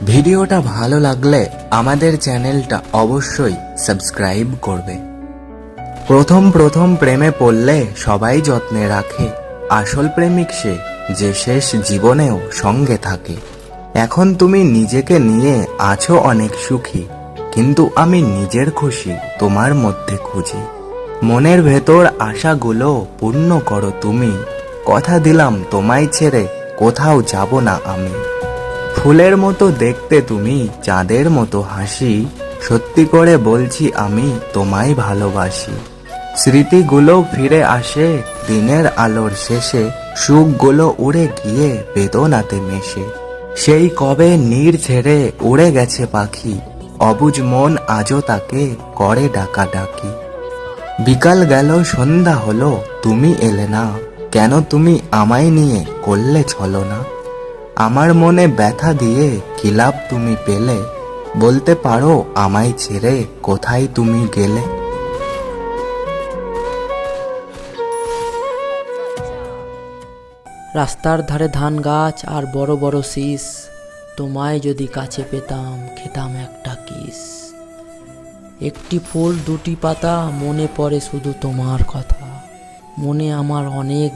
ভিডিওটা ভালো লাগলে আমাদের চ্যানেলটা অবশ্যই সাবস্ক্রাইব করবে। প্রথম প্রথম প্রেমে পড়লে সবাই যত্নে রাখে, আসল প্রেমিক সে যে শেষ জীবনেও সঙ্গে থাকে। এখন তুমি নিজেকে নিয়ে আছো অনেক সুখী, কিন্তু আমি নিজের খুশি তোমার মধ্যে খুঁজি। মনের ভেতর আশাগুলো পূর্ণ করো তুমি, কথা দিলাম তোমায় ছেড়ে কোথাও যাব না আমি। ফুলের মতো দেখতে তুমি, চাঁদের মতো হাসি, সত্যি করে বলছি আমি তোমায় ভালোবাসি। স্মৃতিগুলো ফিরে আসে দিনের আলোর শেষে, সুখগুলো উড়ে গিয়ে বেদনাতে মেশে। সেই কবে নীড় ছেড়ে উড়ে গেছে পাখি, অবুঝ মন আজও তাকে করে ডাকাডাকি। বিকাল গেল সন্ধ্যা হলো, তুমি এলে না, কেন তুমি আমায় নিয়ে করলে ছলনা? আমার মনে ব্যথা দিয়ে কি লাভ তুমি পেলে, বলতে পারো আমায় ছেড়ে কোথায় তুমি গেলে? রাস্তার ধারে ধান গাছ আর বড় বড় শীষ, তোমায় যদি কাছে পেতাম খেতাম একটা কিস। একটি ফুল দুটি পাতা, মনে পড়ে শুধু তোমার কথা, মনে আমার অনেক